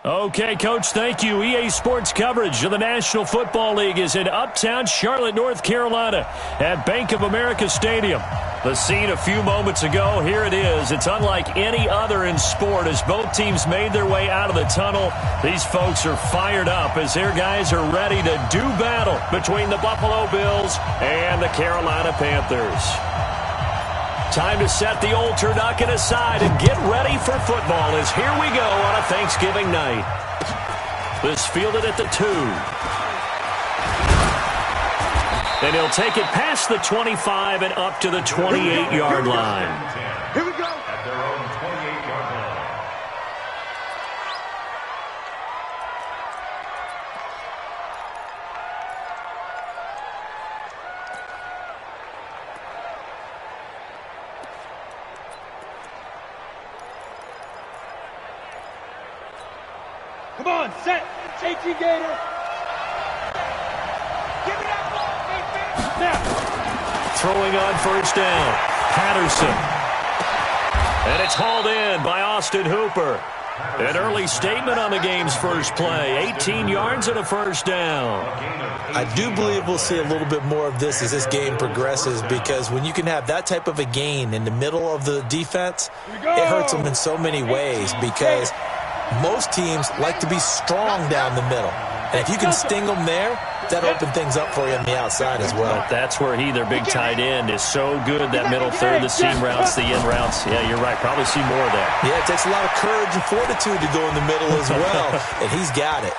Okay, Coach, thank you. EA Sports coverage of the National Football League is in uptown Charlotte, North Carolina at Bank of America Stadium. The scene a few moments ago, here it is. It's unlike any other in sport as both teams made their way out of the tunnel. These folks are fired up as their guys are ready to do battle between the Buffalo Bills and the Carolina Panthers. Time to set the old turducken aside and get ready for football as here we go on a Thanksgiving night. This fielded at the 2. And he'll take it past the 25 and up to the 28-yard line. Here we go. At their own 28-yard line. Come on, set. Take you, Gator. Give me that ball, defense. Now. Throwing on first down, Patterson. And it's hauled in by Austin Hooper. An early statement on the game's first play. 18 yards and a first down. I do believe we'll see a little bit more of this as this game progresses, because when you can have that type of a gain in the middle of the defense, it hurts them in so many ways, because most teams like to be strong down the middle. And if you can sting them there, that'll open things up for you on the outside as well. That's where their big tight end, is so good. That middle third, the seam routes, the in routes. Yeah, you're right. Probably see more of that. Yeah, it takes a lot of courage and fortitude to go in the middle as well, and he's got it.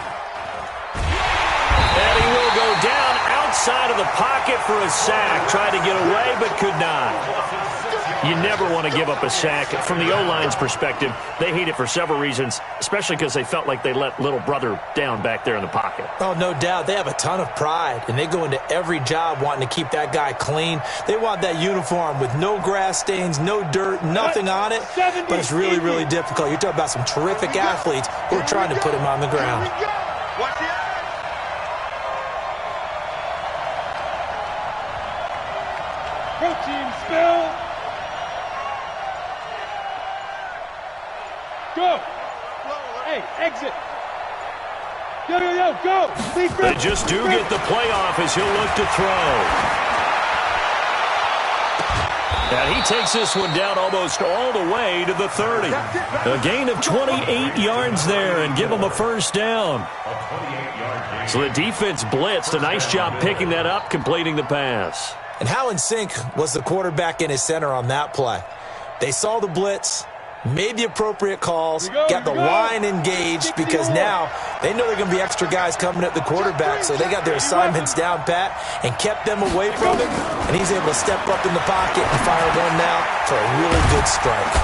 And he will go down outside of the pocket for a sack. Tried to get away, but could not. You never want to give up a sack. From the O-line's perspective, they hate it for several reasons, especially because they felt like they let little brother down back there in the pocket. Oh, no doubt. They have a ton of pride, and they go into every job wanting to keep that guy clean. They want that uniform with no grass stains, no dirt, nothing on it, but it's really, really difficult. You're talking about some terrific athletes who are trying to put him on the ground. Watch the eye. Protein spill. Go! Hey, exit! Yo, yo, yo, go! They just do get the playoff as he'll look to throw. And he takes this one down almost all the way to the 30. A gain of 28 yards there and give him a first down. So the defense blitzed. A nice job picking that up, completing the pass. And how in sync was the quarterback and his center on that play? They saw the blitz, made the appropriate calls, got the line engaged, because now they know they're going to be extra guys coming at the quarterback, so they got their assignments down pat and kept them away from him, and he's able to step up in the pocket and fire one now for a really good strike.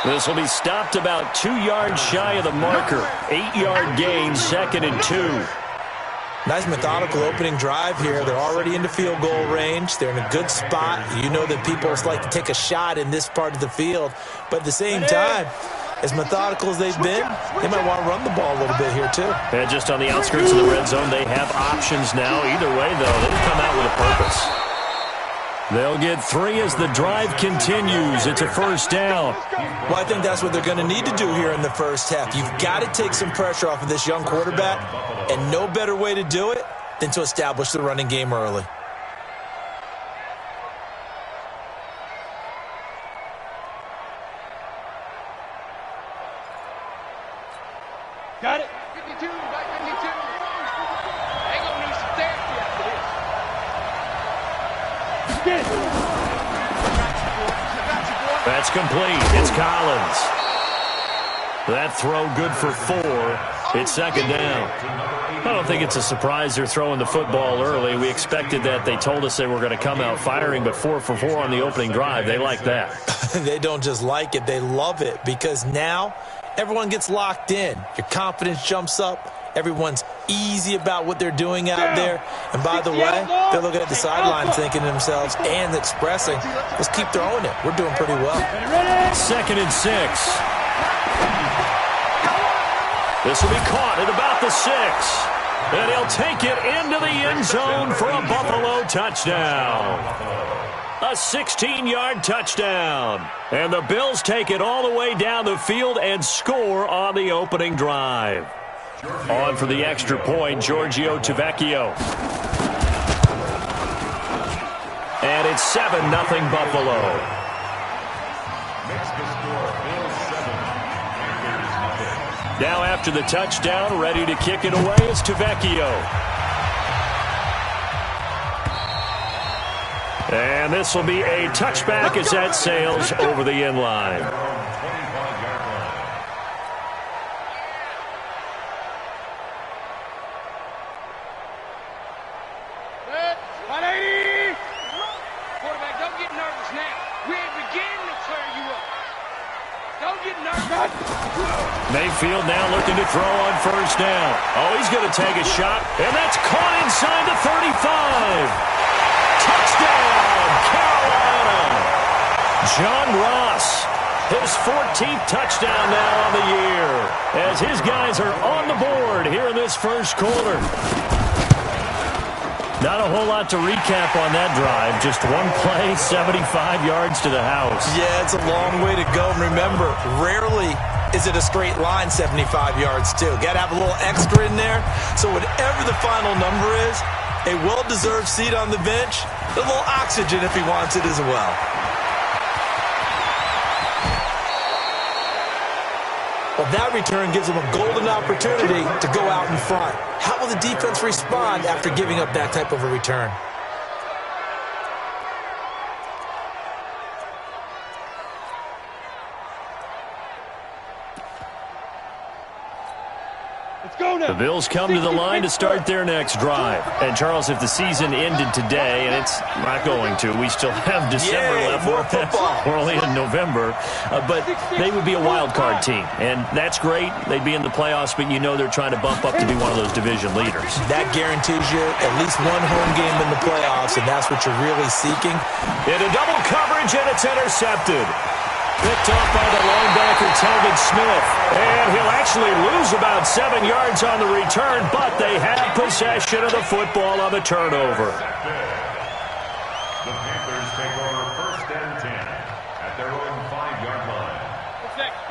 This will be stopped about 2 yards shy of the marker. 8-yard gain, 2nd and 2. Nice methodical opening drive here. They're already into field goal range. They're in a good spot. You know that people like to take a shot in this part of the field. But at the same time, as methodical as they've been, they might want to run the ball a little bit here too. And just on the outskirts of the red zone, they have options now. Either way, though, they've come out with a purpose. They'll get 3 as the drive continues. It's a first down. Well, I think that's what they're going to need to do here in the first half. You've got to take some pressure off of this young quarterback, and no better way to do it than to establish the running game early. Got it. 52, by 52. They gonna need some therapy after this. Get it. That's complete. It's Collins. That throw good for 4. It's 2nd down. I don't think it's a surprise they're throwing the football early. We expected that. They told us they were going to come out firing, but 4 for 4 on the opening drive. They like that. They don't just like it. They love it, because now everyone gets locked in. Your confidence jumps up. Everyone's easy about what they're doing out there. And by the way, they're looking at the sideline thinking to themselves and expressing, let's keep throwing it. We're doing pretty well. 2nd and 6. This will be caught at about the 6. And he'll take it into the end zone for a Buffalo touchdown. A 16-yard touchdown. And the Bills take it all the way down the field and score on the opening drive. On for the extra point, Giorgio Tavecchio. And it's 7-0 Buffalo. Makes the score Bills 7, Panthers 0. Now after the touchdown, ready to kick it away is Tavecchio. And this will be a touchback as that sails over the end line. Quarterback, don't get nervous now. We're beginning to clear you up. Don't get nervous. Mayfield now looking to throw on first down. Oh, he's going to take a shot, and that's caught inside the 35. Touchdown, Carolina. John Ross, his 14th touchdown now on the year, as his guys are on the board here in this first quarter. Not a whole lot to recap on that drive. Just one play, 75 yards to the house. Yeah, it's a long way to go. And remember, rarely is it a straight line 75 yards, too. Got to have a little extra in there. So whatever the final number is, a well-deserved seat on the bench, a little oxygen if he wants it as well. Well, that return gives him a golden opportunity to go out in front. How will the defense respond after giving up that type of a return? The Bills come to the line to start their next drive. And, Charles, if the season ended today, and it's not going to, we still have December left. More football. We're only in November. But they would be a wild card team. And that's great. They'd be in the playoffs, but you know they're trying to bump up to be one of those division leaders. That guarantees you at least one home game in the playoffs, and that's what you're really seeking. Into double coverage, and it's intercepted. Picked off by the linebacker, Telvin Smith. And he'll actually lose about 7 yards on the return, but they have possession of the football on the turnover. The Panthers take over 1st and 10 at their own 5-yard line.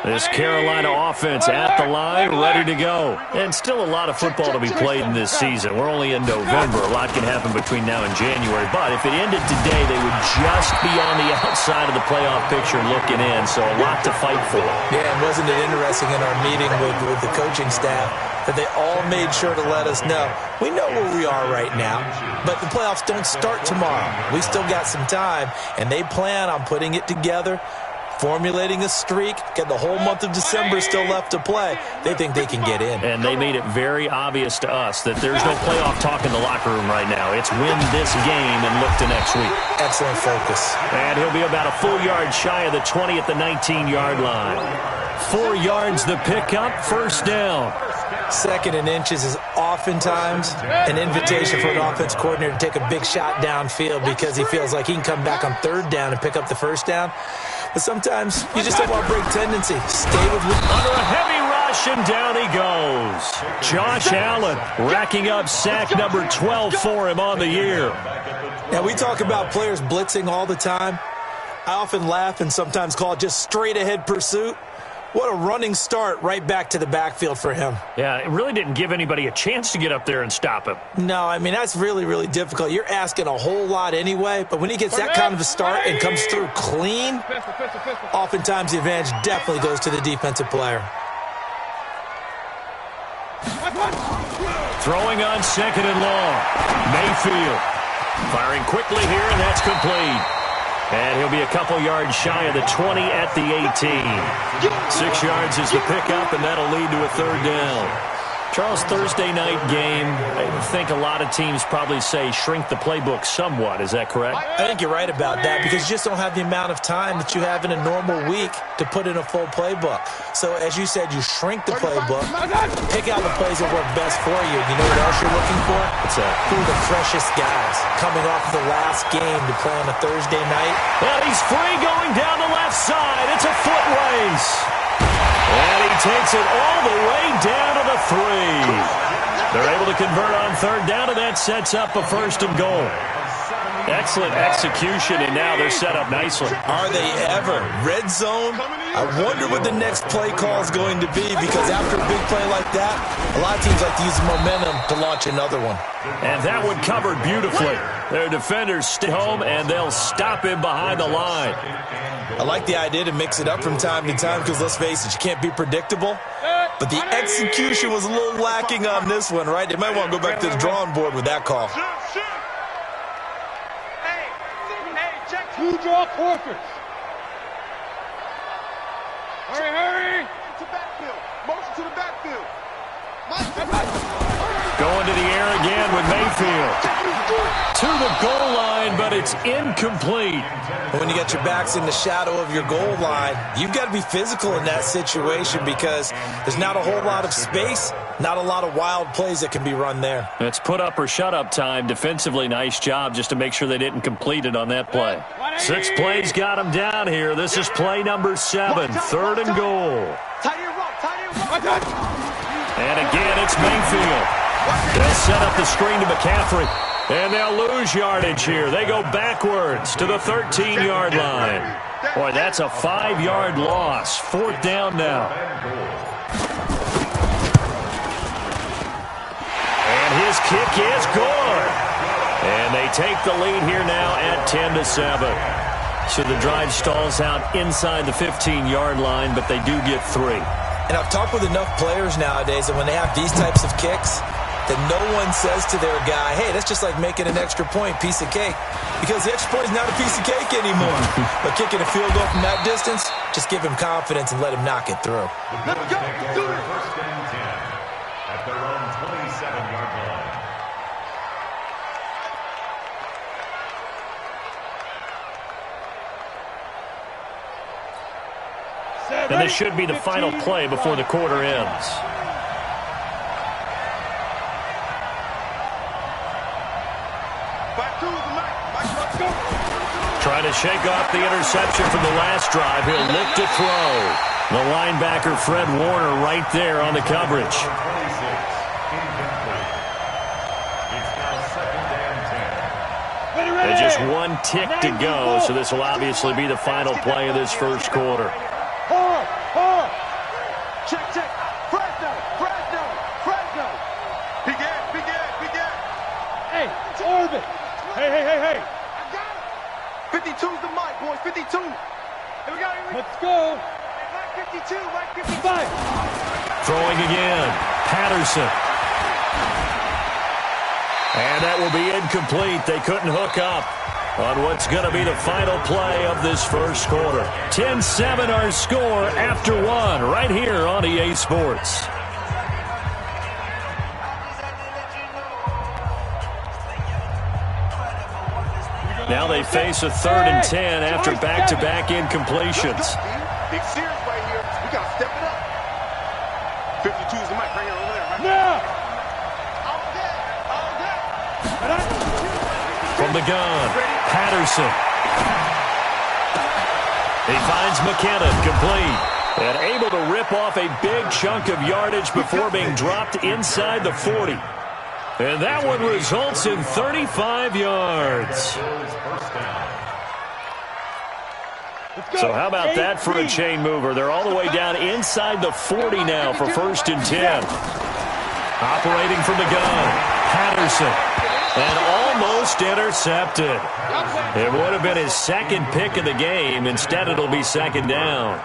This Carolina offense at the line, ready to go. And still a lot of football to be played in this season. We're only in November. A lot can happen between now and January. But if it ended today, they would just be on the outside of the playoff picture looking in. So a lot to fight for. Yeah, and wasn't it interesting in our meeting with the coaching staff that they all made sure to let us know, we know where we are right now, but the playoffs don't start tomorrow. We still got some time, and they plan on putting it together, formulating a streak, get the whole month of December still left to play. They think they can get in. And they made it very obvious to us that there's no playoff talk in the locker room right now. It's win this game and look to next week. Excellent focus. And he'll be about a full yard shy of the 20 at the 19-yard line. 4 yards the pickup, first down. 2nd and inches is oftentimes an invitation for an offense coordinator to take a big shot downfield because he feels like he can come back on 3rd down and pick up the first down. But sometimes you just don't want to break tendency. Stay with under a heavy rush, and down he goes. Josh Allen racking up sack number 12 for him on the year. Now, we talk about players blitzing all the time. I often laugh and sometimes call it just straight-ahead pursuit. What a running start right back to the backfield for him. Yeah, it really didn't give anybody a chance to get up there and stop him. No, I mean, that's really, really difficult. You're asking a whole lot anyway, but when he gets that kind of a start and comes through clean, oftentimes the advantage definitely goes to the defensive player. Throwing on 2nd and long. Mayfield firing quickly here, and that's complete. And he'll be a couple yards shy of the 20 at the 18. 6 yards is the pickup, and that'll lead to a 3rd down. Charles, Thursday night game, I think a lot of teams probably say shrink the playbook somewhat. Is that correct? I think you're right about that because you just don't have the amount of time that you have in a normal week to put in a full playbook. So, as you said, you shrink the playbook, pick out the plays that work best for you. You know what else you're looking for? What's that? Who are the freshest guys coming off the last game to play on a Thursday night? And he's free going down the left side. It's a foot race. And he takes it all the way down to the 3. They're able to convert on 3rd down, and that sets up a 1st and goal. Excellent execution, and now they're set up nicely. Are they ever? Red zone? I wonder what the next play call is going to be, because after a big play like that, a lot of teams like to use the momentum to launch another one. And that one covered beautifully. Their defenders stay home, and they'll stop him behind the line. I like the idea to mix it up from time to time because, let's face it, you can't be predictable. But the execution was a little lacking on this one, right? They might want to go back to the drawing board with that call. Hey, check 2 draw quarters. Hurry. To backfield. Motion to the backfield. Going to the air again with Mayfield. To the goal line, but it's incomplete. When you got your backs in the shadow of your goal line, you've got to be physical in that situation because there's not a whole lot of space, not a lot of wild plays that can be run there. It's put up or shut up time. Defensively, nice job just to make sure they didn't complete it on that play. 6 plays got them down here. This is play number 7, 3rd and goal. And again, it's Mayfield. They'll set up the screen to McCaffrey. And they'll lose yardage here. They go backwards to the 13-yard line. Boy, that's a 5-yard loss. 4th down now. And his kick is good. And they take the lead here now at 10-7. So the drive stalls out inside the 15-yard line, but they do get 3. And I've talked with enough players nowadays that when they have these types of kicks, that no one says to their guy, hey, that's just like making an extra point, piece of cake. Because the extra point is not a piece of cake anymore. But kicking a field goal from that distance, just give him confidence and let him knock it through. Let's go. Do it. 1st and 10 at their own 27-yard line. And this should be the final play before the quarter ends. Trying to shake off the interception from the last drive. He'll look to throw. The linebacker, Fred Warner, right there on the coverage. It's now 2nd and 10. And just 1 tick to go, so this will obviously be the final play of this first quarter. Hard. Check. Fresno. Big gap. Hey, it's Orbit. Hey. 52's the mic, boys. 52. Here we go. Let's go. Mike 52. Mike 55. Throwing again. Patterson. And that will be incomplete. They couldn't hook up on what's going to be the final play of this first quarter. 10-7 our score after 1 right here on EA Sports. Now they face a 3rd and 10 after back-to-back incompletions. Big series right here. We got to step it up. 52 is the mic right here over there. Right now. From the gun, Patterson. He finds McKinnon complete. And able to rip off a big chunk of yardage before being dropped inside the 40. And that one results in 35 yards. So how about that for a chain mover? They're all the way down inside the 40 now for 1st and 10. Operating from the gun, Patterson. And almost intercepted. It would have been his 2nd pick of the game. Instead, it'll be 2nd down.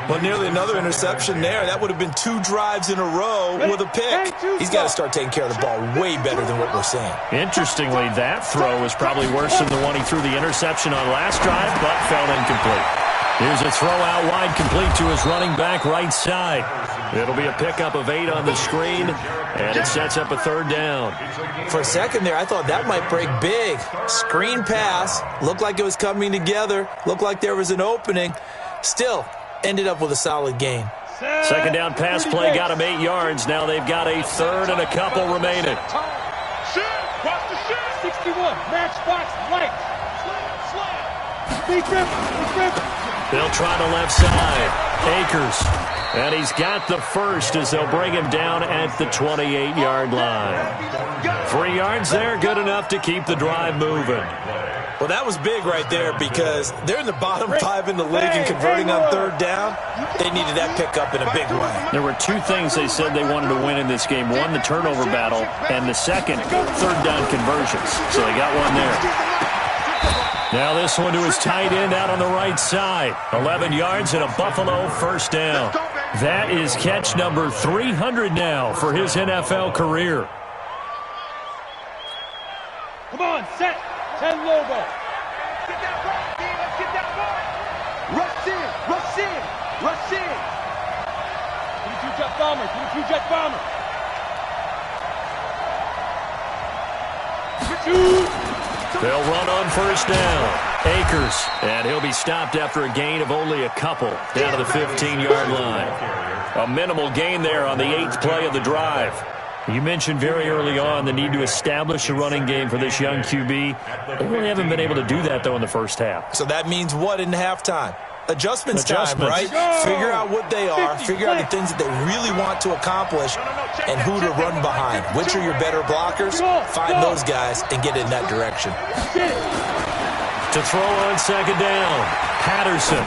Well, nearly another interception there. That would have been 2 drives in a row with a pick. He's got to start taking care of the ball way better than what we're seeing. Interestingly, that throw was probably worse than the one he threw the interception on last drive, but fell incomplete. Here's a throw out wide, complete to his running back right side. It'll be a pickup of 8 on the screen, and it sets up a 3rd down. For a second there, I thought that might break big. Screen pass, looked like it was coming together, looked like there was an opening. Still, ended up with a solid gain. 2nd down pass play got him 8 yards. Now they've got a 3rd and a couple remaining. 61, matchbox, light. Slam. They'll try the left side. Akers And he's got the first as they'll bring him down at the 28-yard line. 3 yards there, good enough to keep the drive moving. Well, that was big right there because they're in the bottom 5 in the league and converting on third down. They needed that pickup in a big way. There were 2 things they said they wanted to win in this game. One, the turnover battle, and the second, third down conversions. So they got one there. Now this one to his tight end out on the right side. 11 yards and a Buffalo first down. That is catch number 300 now for his NFL career. Come on, set. 10 Lobo. Get that ball, team. Let's get that ball. Rush in. Rush in. Rush in. 22 jet bomber. 22 jet bomber. They'll run on first down. Akers, and he'll be stopped after a gain of only a couple down to the 15-yard line. A minimal gain there on the 8th play of the drive. You mentioned very early on the need to establish a running game for this young QB. They really haven't been able to do that, though, in the first half. So that means what in halftime? Adjustments time, right? Figure out what they are, figure out the things that they really want to accomplish, and who to run behind. Which are your better blockers? Find those guys and get in that direction. To throw on second down, Patterson.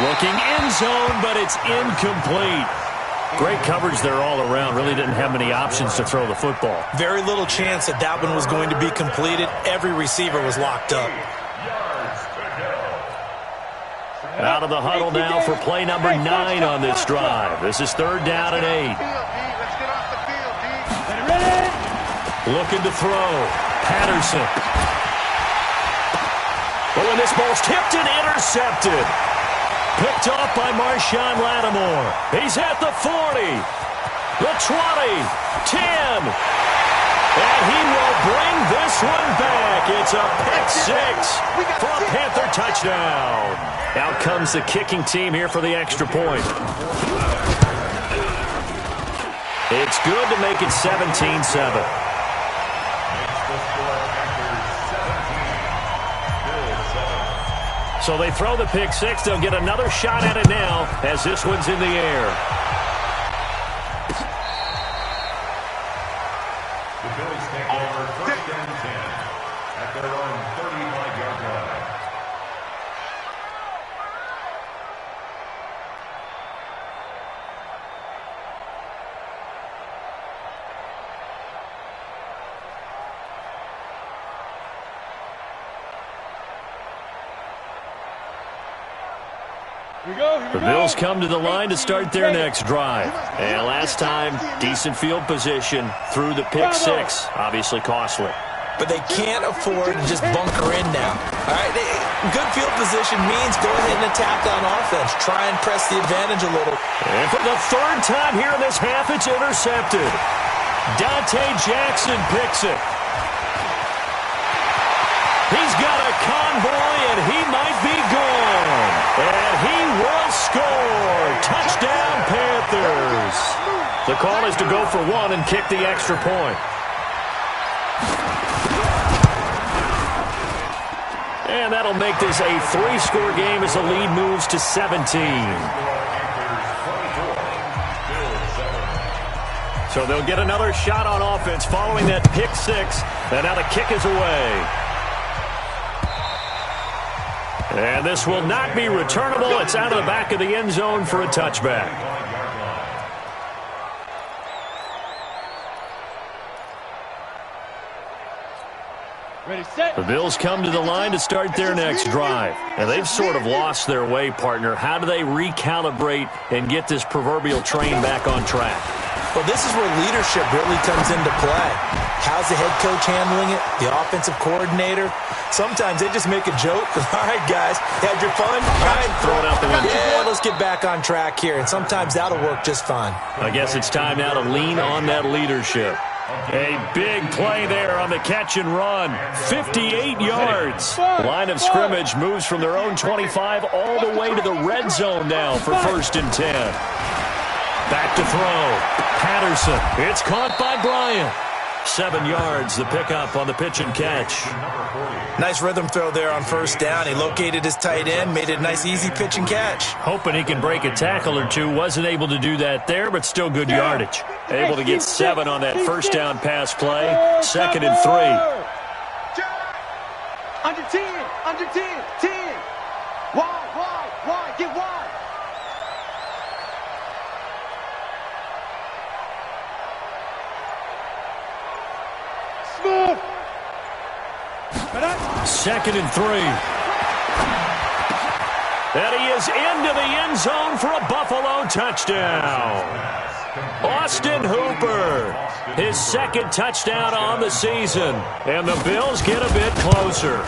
Looking end zone, but it's incomplete. Great coverage there all around. Really didn't have many options to throw the football. Very little chance that that one was going to be completed. Every receiver was locked up. Out of the huddle now for play number 9 on this drive. This is third down and 8. Looking to throw. Patterson. Oh, and this ball's tipped and intercepted. Picked off by Marshawn Lattimore. He's at the 40, the 20, 10. And he will bring this one back. It's a pick 6 for a Panther touchdown. Out comes the kicking team here for the extra point. It's good to make it 17-7. So they throw the pick 6. They'll get another shot at it now as this one's in the air. The Bills take over first and 10 at their own 35-yard line. The Bills come to the line to start their next drive. And last time, decent field position through the pick 6. Obviously costly. But they can't afford to just bunker in now. All right, good field position means go ahead and attack on offense. Try and press the advantage a little. And for the 3rd time here in this half, it's intercepted. Dante Jackson picks it. He's got a convoy, and he might be gone. And he will score. Touchdown, Panthers. The call is to go for 1 and kick the extra point. And that'll make this a 3-score game as the lead moves to 17. So they'll get another shot on offense following that pick 6. And now the kick is away. And this will not be returnable. It's out of the back of the end zone for a touchback. Ready, set. The Bills come to the line to start their next drive. And they've sort of lost their way, partner. How do they recalibrate and get this proverbial train back on track? Well, this is where leadership really comes into play. How's the head coach handling it? The offensive coordinator? Sometimes they just make a joke. All right, guys, had your fun? All right, throw it out the window. Yeah, let's get back on track here. And sometimes that'll work just fine. I guess it's time now to lean on that leadership. A big play there on the catch and run. 58 yards. Line of scrimmage moves from their own 25 all the way to the red zone now for 1st and 10. Back to throw. Patterson. It's caught by Bryant. 7 yards, the pickup on the pitch and catch. Nice rhythm throw there on first down. He located his tight end, made it a nice, easy pitch and catch. Hoping he can break a tackle or two. Wasn't able to do that there, but still good yardage. Able to get 7 on that first down pass play. 2nd and 3. Under 10, under 10, 10. Wide, get wide. Smooth. 2nd and 3. And he is into the end zone for a Buffalo touchdown. Austin Hooper, his 2nd touchdown on the season. And the Bills get a bit closer.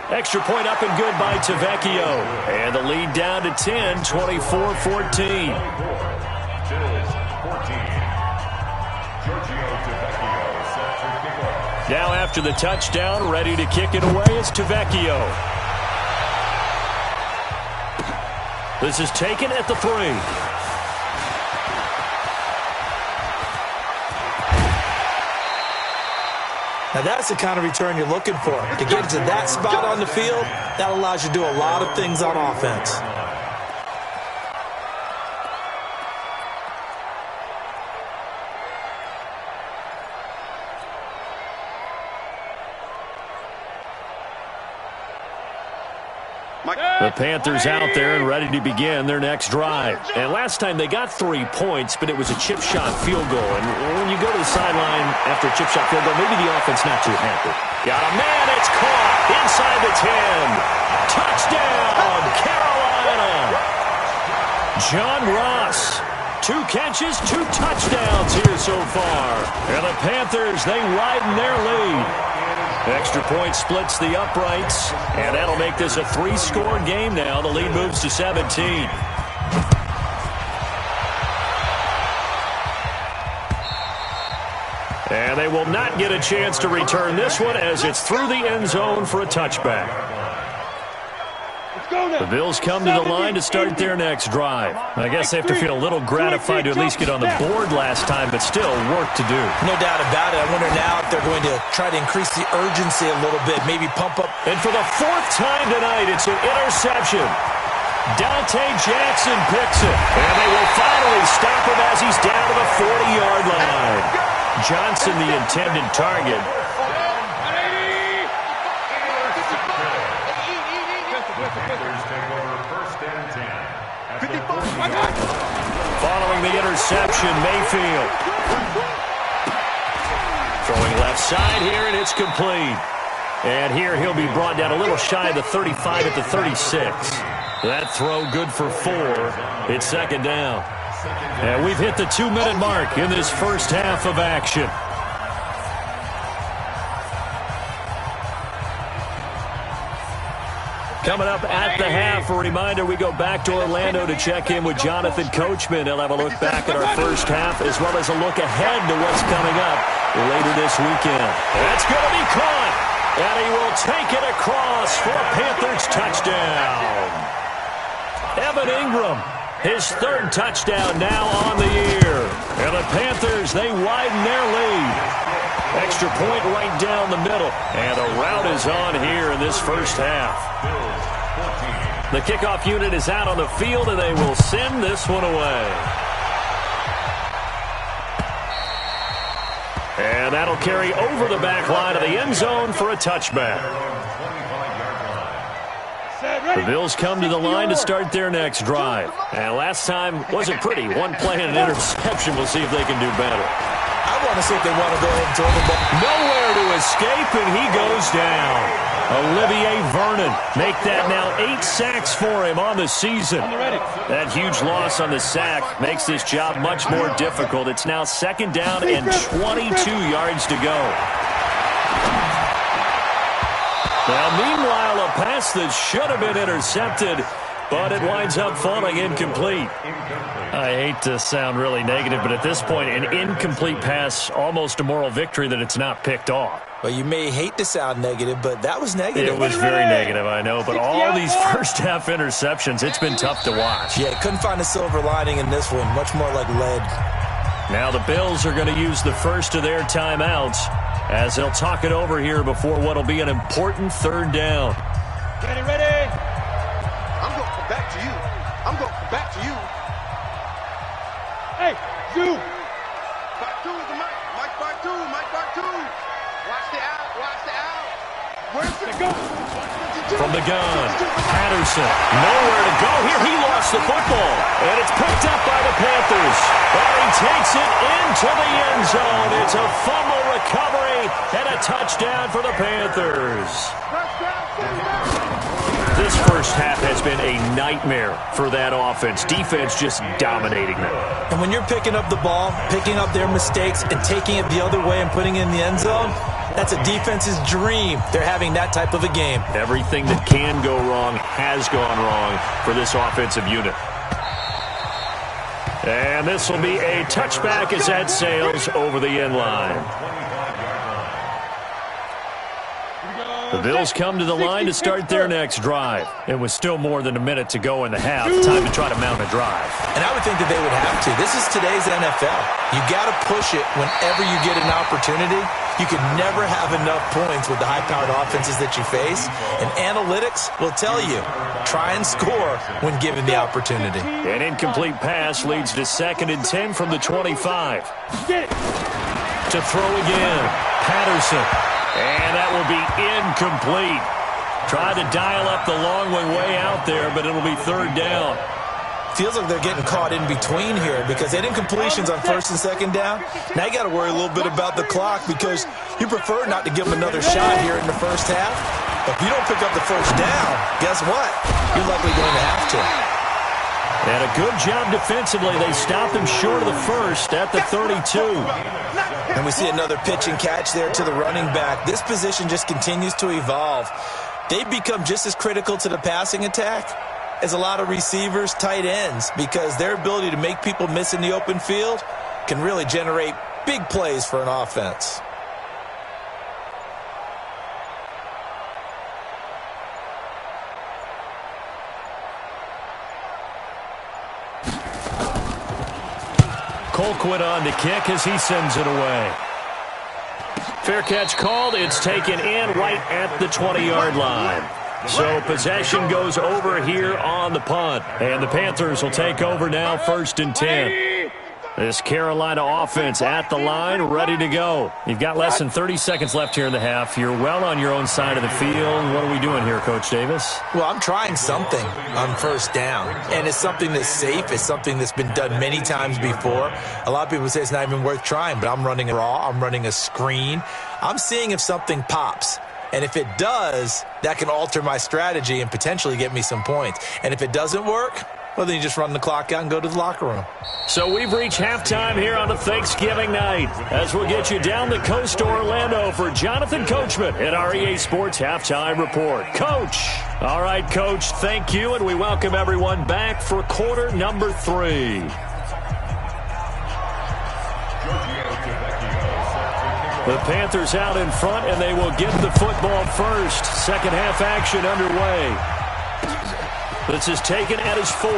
Extra point up and good by Tavecchio. And the lead down to 10, 24-14. Now after the touchdown, ready to kick it away is Tavecchio. This is taken at the 3. Now that's the kind of return you're looking for. To get to that spot on the field, that allows you to do a lot of things on offense. The Panthers out there and ready to begin their next drive. And last time they got 3 points, but it was a chip shot field goal. And when you go to the sideline after a chip shot field goal, maybe the offense not too happy. Got a man, it's caught inside the 10. Touchdown, Carolina. John Ross. 2 catches, 2 touchdowns here so far. And the Panthers, they widen their lead. Extra point splits the uprights, and that'll make this a 3-score game now. The lead moves to 17. And they will not get a chance to return this one as it's through the end zone for a touchback. The Bills come to the line to start their next drive. I guess they have to feel a little gratified to at least get on the board last time, but still work to do. No doubt about it. I wonder now if they're going to try to increase the urgency a little bit, maybe pump up. And for the 4th time tonight, it's an interception. Dante Jackson picks it. And they will finally stop him as he's down to the 40-yard line. Johnson, the intended target. Following the interception, Mayfield. Throwing left side here, and it's complete. And here he'll be brought down a little shy of the 35 at the 36. That throw good for 4. It's 2nd down. And we've hit the 2-minute mark in this first half of action. Coming up at the half, a reminder, we go back to Orlando to check in with Jonathan Coachman. He'll have a look back at our first half as well as a look ahead to what's coming up later this weekend. That's going to be caught, and he will take it across for a Panthers touchdown. Evan Ingram, his 3rd touchdown now on the year. And the Panthers, they widen their lead. Extra point right down the middle. And a rout is on here in this first half. The kickoff unit is out on the field, and they will send this one away. And that'll carry over the back line of the end zone for a touchback. The Bills come to the line to start their next drive. And last time wasn't pretty. 1 play and an interception. We'll see if they can do better. I want to see if they want to go ahead and throw the ball. Nowhere to escape, and he goes down. Olivier Vernon make that now 8 sacks for him on the season. That huge loss on the sack makes this job much more difficult. It's now 2nd down and 22 yards to go. Now, meanwhile, a pass that should have been intercepted, but it winds up falling incomplete. I hate to sound really negative, but at this point, an incomplete pass, almost a moral victory that it's not picked off. Well, you may hate to sound negative, but that was negative. It was very negative, I know, but all these first-half interceptions, it's been tough to watch. Yeah, couldn't find a silver lining in this one, much more like lead. Now the Bills are going to use the first of their timeouts as they'll talk it over here before what will be an important third down. Get it ready. I'm going to come back to you. I'm going to come back to you. Hey, you. 5-2 is the mic. Mike 5-2. Mike 5-2. Watch the out. Watch the out. Where's the go? From the gun, Patterson, nowhere to go here. He lost the football, and it's picked up by the Panthers. And he takes it into the end zone. It's a fumble recovery and a touchdown for the Panthers. This first half has been a nightmare for that offense. Defense just dominating them. And when you're picking up the ball, picking up their mistakes, and taking it the other way and putting it in the end zone, that's a defense's dream. They're having that type of a game. Everything that can go wrong has gone wrong for this offensive unit. And this will be a touchback as that sails over the end line. The Bills come to the line to start their next drive. It was still more than a minute to go in the half. Time to try to mount a drive. And I would think that they would have to. This is today's NFL. You got to push it whenever you get an opportunity. You can never have enough points with the high-powered offenses that you face. And analytics will tell you, try and score when given the opportunity. An incomplete pass leads to 2nd and 10 from the 25. To throw again, Patterson. And that will be incomplete. Try to dial up the long way out there, but it'll be 3rd down. Feels like they're getting caught in between here because they had incompletions on 1st and 2nd down. Now you got to worry a little bit about the clock because you prefer not to give them another shot here in the first half. But if you don't pick up the 1st down, guess what? You're likely going to have to. And a good job defensively. They stopped him short of the first at the 32. And we see another pitch and catch there to the running back. This position just continues to evolve. They've become just as critical to the passing attack as a lot of receivers, tight ends, because their ability to make people miss in the open field can really generate big plays for an offense. Colquitt on to kick as he sends it away. Fair catch called. It's taken in right at the 20-yard line. So possession goes over here on the punt. And the Panthers will take over now, 1st and 10. This Carolina offense at the line, ready to go. You've got less than 30 seconds left here in the half. You're well on your own side of the field. What are we doing here, Coach Davis? Well, I'm trying something on 1st down. And it's something that's safe. It's something that's been done many times before. A lot of people say it's not even worth trying, but I'm running a raw. I'm running a screen. I'm seeing if something pops. And if it does, that can alter my strategy and potentially get me some points. And if it doesn't work, well, then you just run the clock out and go to the locker room. So we've reached halftime here on a Thanksgiving night as we'll get you down the coast to Orlando for Jonathan Coachman at our EA Sports Halftime Report. Coach. All right, Coach, thank you, and we welcome everyone back for quarter number 3. The Panthers out in front, and they will get the football first. Second half action underway. This is taken at his 4.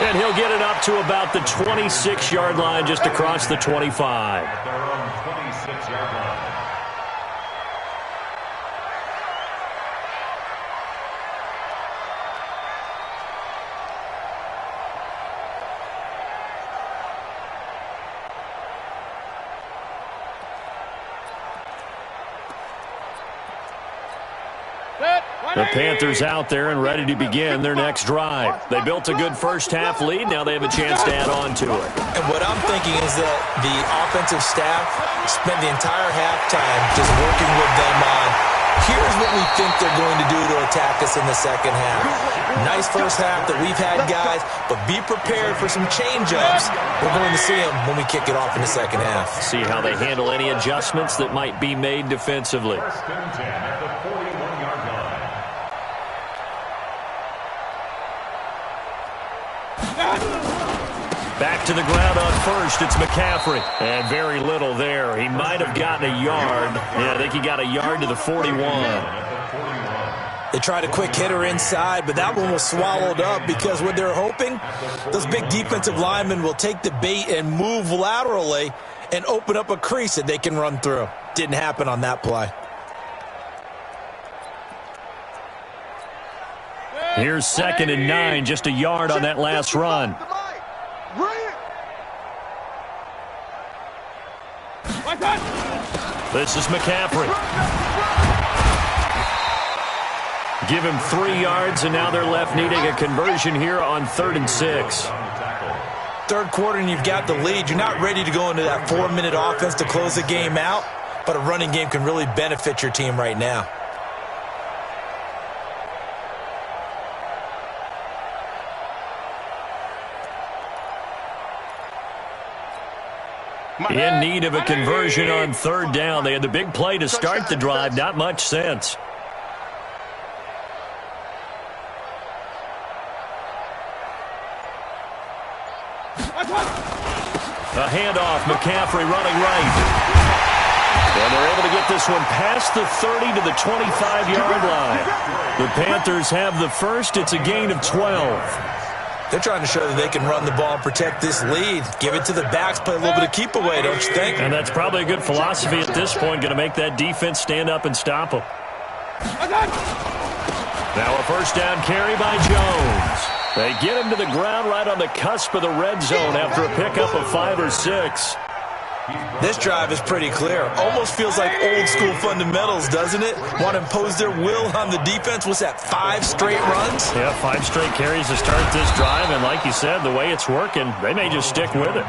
And he'll get it up to about the 26-yard line, just across the 25. At their own 26-yard line. The Panthers out there and ready to begin their next drive. They built a good first half lead. Now they have a chance to add on to it. And what I'm thinking is that the offensive staff spent the entire halftime just working with them on, here's what we think they're going to do to attack us in the second half. Nice first half that we've had, guys, but be prepared for some change-ups. We're going to see them when we kick it off in the second half. See how they handle any adjustments that might be made defensively. 1st and 10 at the 41-yard line. Back to the ground on first. It's McCaffrey. And very little there. He might have gotten a yard. Yeah, I think he got a yard to the 41. They tried a quick hitter inside, but that one was swallowed up because what they're hoping, those big defensive linemen will take the bait and move laterally and open up a crease that they can run through. Didn't happen on that play. Here's 2nd and 9, just a yard on that last run. This is McCaffrey. Give him 3 yards, and now they're left needing a conversion here on 3rd and 6. Third quarter, and you've got the lead. You're not ready to go into that 4-minute offense to close the game out, but a running game can really benefit your team right now. In need of a conversion on 3rd down. They had the big play to start the drive. Not much sense. A handoff. McCaffrey running right. And they're able to get this one past the 30 to the 25-yard line. The Panthers have the first. It's a gain of 12. They're trying to show that they can run the ball and protect this lead. Give it to the backs, play a little bit of keep away, don't you think? And that's probably a good philosophy at this point, going to make that defense stand up and stop them. Now a first down carry by Jones. They get him to the ground right on the cusp of the red zone after a pickup of 5 or 6. This drive is pretty clear. Almost feels like old school fundamentals, doesn't it? Want to impose their will on the defense. What's that, 5 straight runs? Yeah, 5 straight carries to start this drive. And like you said, the way it's working, they may just stick with it.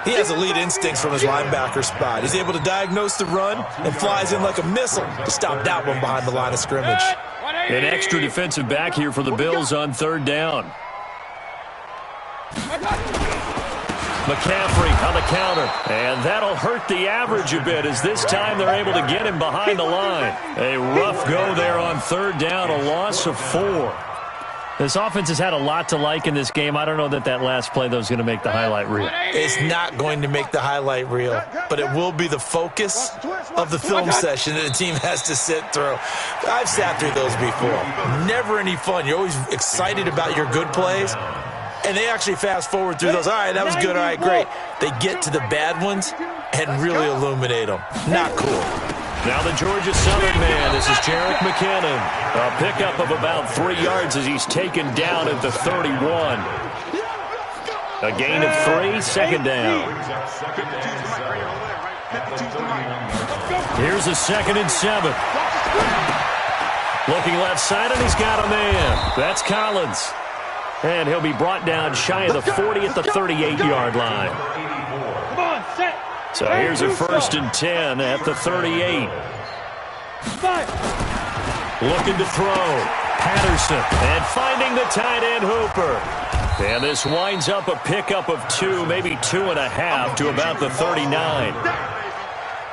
He has elite instincts from his linebacker spot. He's able to diagnose the run and flies in like a missile to stop that one behind the line of scrimmage. An extra defensive back here for the Bills on 3rd down. McCaffrey on the counter, and that'll hurt the average a bit as this time they're able to get him behind the line. A rough go there on 3rd down, a loss of 4. This offense has had a lot to like in this game. I don't know that last play, though, is going to make the highlight reel. It's not going to make the highlight reel, but it will be the focus of the film session that the team has to sit through. I've sat through those before. Never any fun. You're always excited about your good plays. And they actually fast forward through those. All right, that was good. All right, great. They get to the bad ones and really illuminate them. Not cool. Now the Georgia Southern man. This is Jerick McKinnon. A pickup of about 3 yards as he's taken down at the 31. A gain of 3, 2nd down. Here's a 2nd and 7. Looking left side, and he's got a man. That's Collins. And he'll be brought down shy of the 40 at the 38-yard line. So here's a 1st and 10 at the 38. Looking to throw. Patterson. And finding the tight end Hooper. And this winds up a pickup of 2, maybe 2.5 to about the 39.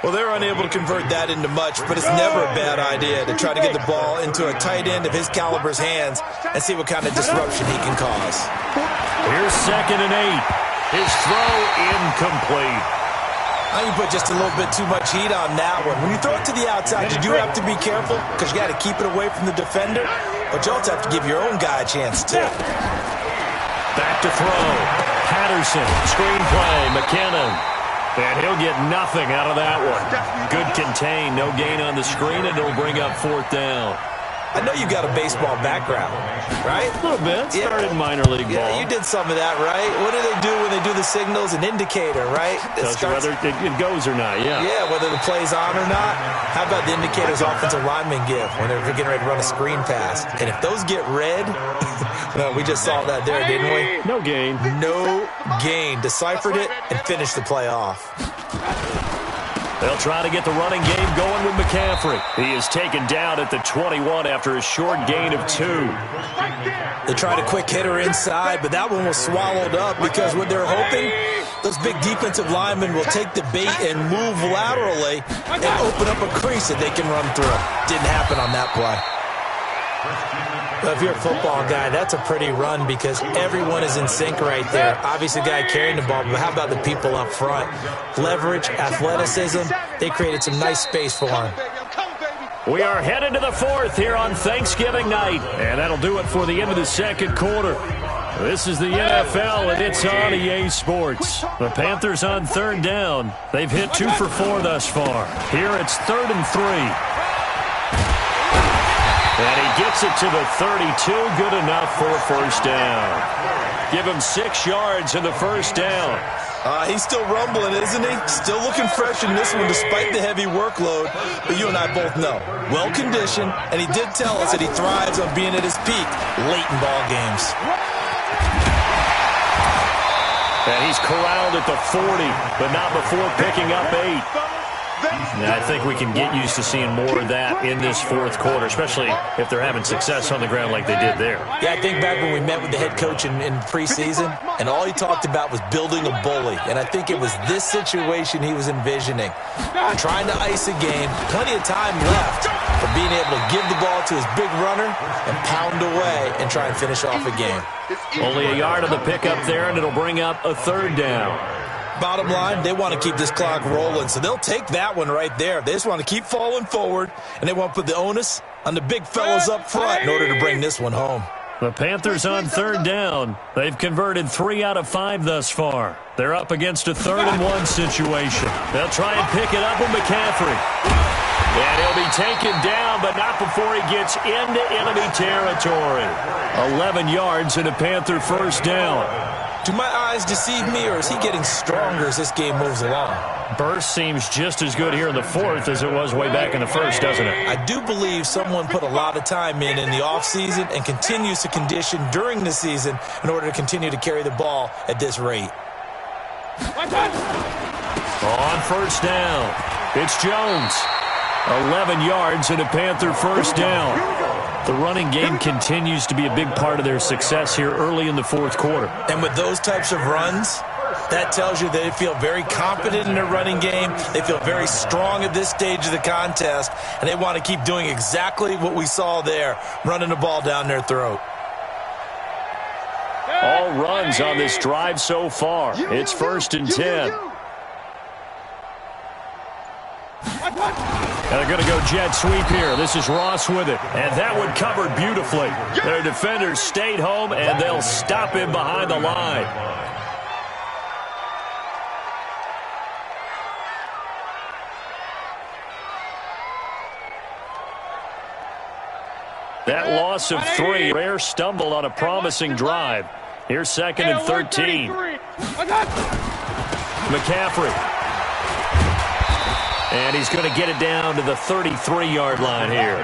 Well, they're unable to convert that into much, but it's never a bad idea to try to get the ball into a tight end of his caliber's hands and see what kind of disruption he can cause. Here's 2nd and 8. His throw incomplete. I think you put just a little bit too much heat on that one. When you throw it to the outside, you do have to be careful because you got to keep it away from the defender, but you also have to give your own guy a chance too. Back to throw. Patterson, screenplay, McKinnon. And he'll get nothing out of that one. Good contain, no gain on the screen, and it'll bring up 4th down. I know you got a baseball background, right? A little bit. Started minor league ball. Yeah, you did some of that, right? What do they do when they do the signals? An indicator, right? Tells you whether it goes or not, yeah. Yeah, whether the play's on or not. How about the indicators offensive linemen give when they're getting ready to run a screen pass? And if those get red, well, we just saw that there, didn't we? No gain. No gain. Deciphered it and finished the play off. They'll try to get the running game going with McCaffrey. He is taken down at the 21 after a short gain of 2. They tried a quick hitter inside, but that one was swallowed up because what they're hoping, those big defensive linemen will take the bait and move laterally and open up a crease that they can run through. Didn't happen on that play. But if you're a football guy, that's a pretty run because everyone is in sync right there. Obviously, the guy carrying the ball, but how about the people up front? Leverage, athleticism, they created some nice space for him. We are headed to the fourth here on Thanksgiving night, and that'll do it for the end of the second quarter. This is the NFL, and it's on EA Sports. The Panthers on third down. They've hit 2 for 4 thus far. Here it's 3rd and 3. And he gets it to the 32. Good enough for a first down. Give him 6 yards in the first down. He's still rumbling, isn't he? Still looking fresh in this one despite the heavy workload. But you and I both know, well-conditioned, and he did tell us that he thrives on being at his peak late in ball games. And he's corralled at the 40, but not before picking up 8. And I think we can get used to seeing more of that in this fourth quarter, especially if they're having success on the ground like they did there. Yeah, I think back when we met with the head coach in preseason, and all he talked about was building a bully. And I think it was this situation he was envisioning. Trying to ice a game, plenty of time left, but being able to give the ball to his big runner and pound away and try and finish off a game. Only a yard on the pickup there, and it'll bring up a 3rd down. Bottom line, they want to keep this clock rolling, so they'll take that one right there. They just want to keep falling forward, and they want to put the onus on the big fellas up front in order to bring this one home. The Panthers on 3rd down. They've converted 3 out of 5 thus far. They're up against a 3rd and 1 situation. They'll try and pick it up with McCaffrey. And he'll be taken down, but not before he gets into enemy territory. 11 yards and a Panther first down. Do my eyes deceive me, or is he getting stronger as this game moves along? Burst seems just as good here in the fourth as it was way back in the first, doesn't it? I do believe someone put a lot of time in the offseason and continues to condition during the season in order to continue to carry the ball at this rate. On first down, it's Jones. 11 yards and a Panther first down. The running game continues to be a big part of their success here early in the fourth quarter. And with those types of runs, that tells you they feel very confident in their running game. They feel very strong at this stage of the contest, and they want to keep doing exactly what we saw there, running the ball down their throat. All runs on this drive so far. It's 1st and 10. And they're going to go jet sweep here. This is Ross with it. And that one covered beautifully. Their defenders stayed home, and they'll stop him behind the line. That loss of 3. Rare stumbled on a promising drive. Here's 2nd and 13. McCaffrey. And he's going to get it down to the 33-yard line here.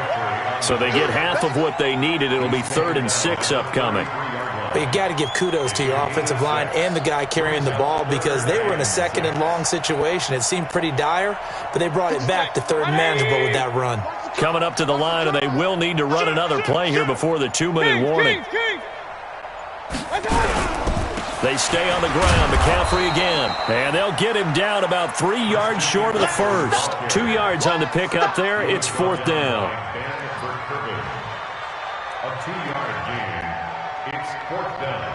So they get half of what they needed. It'll be 3rd and 6 upcoming. But you got to give kudos to your offensive line and the guy carrying the ball, because they were in a 2nd and long situation. It seemed pretty dire, but they brought it back to 3rd and manageable with that run. Coming up to the line, and they will need to run another play here before the 2-minute warning. They stay on the ground. McCaffrey again. And they'll get him down about 3 yards short of the first. 2 yards on the pickup there. It's 4th down. A 2-yard gain. It's 4th down.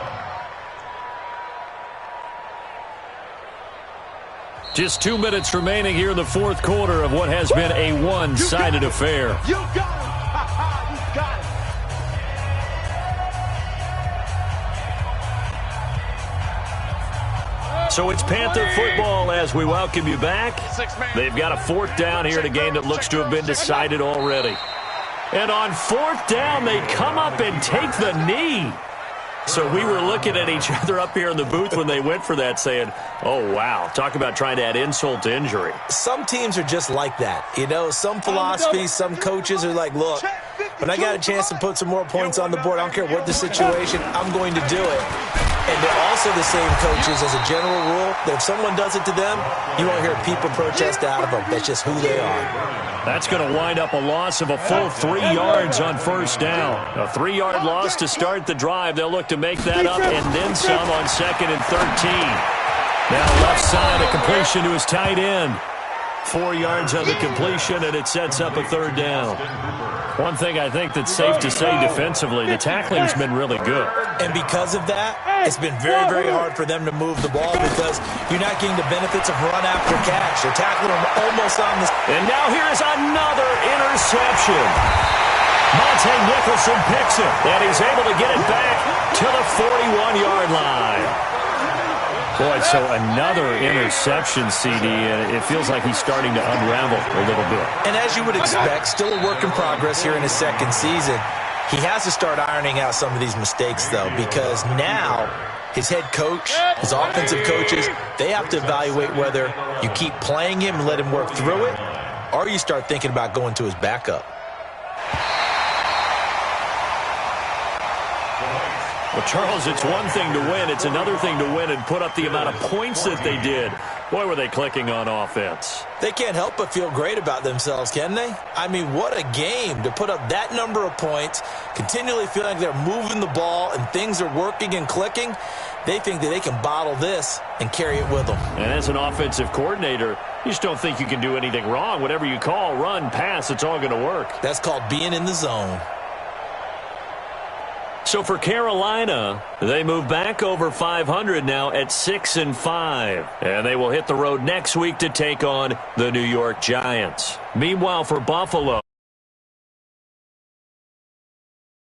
Just 2 minutes remaining here in the fourth quarter of what has been a one-sided affair. You got it. You got it. So it's Panther football as we welcome you back. They've got a 4th down here in a game that looks to have been decided already. And on 4th down, they come up and take the knee. So we were looking at each other up here in the booth when they went for that, saying, oh, wow, talk about trying to add insult to injury. Some teams are just like that. You know, some philosophies, some coaches are like, look, when I got a chance to put some more points on the board, I don't care what the situation, I'm going to do it. And they're also the same coaches as a general rule that if someone does it to them, you won't hear people protest out of them. That's just who they are. That's going to wind up a loss of a full 3 yards on first down. A 3-yard loss to start the drive. They'll look to make that up and then some on 2nd and 13. Now left side, a completion to his tight end. 4 yards on the completion, and it sets up a third down. One thing I think that's safe to say defensively, the tackling's been really good. And because of that, it's been very, very hard for them to move the ball because you're not getting the benefits of run after catch. They're tackling them almost on the... And now here's another interception. Monte Nicholson picks it, and he's able to get it back to the 41-yard line. Boy, so another interception, CD, and it feels like he's starting to unravel a little bit. And as you would expect, still a work in progress here in his second season. He has to start ironing out some of these mistakes, though, because now his head coach, his offensive coaches, they have to evaluate whether you keep playing him and let him work through it, or you start thinking about going to his backup. Well, Charles, it's one thing to win. It's another thing to win and put up the amount of points that they did. Boy, were they clicking on offense. They can't help but feel great about themselves, can they? I mean, what a game to put up that number of points, continually feel like they're moving the ball and things are working and clicking. They think that they can bottle this and carry it with them. And as an offensive coordinator, you just don't think you can do anything wrong. Whatever you call, run, pass, it's all going to work. That's called being in the zone. So for Carolina, they move back over 500 now at 6-5. And they will hit the road next week to take on the New York Giants. Meanwhile, for Buffalo,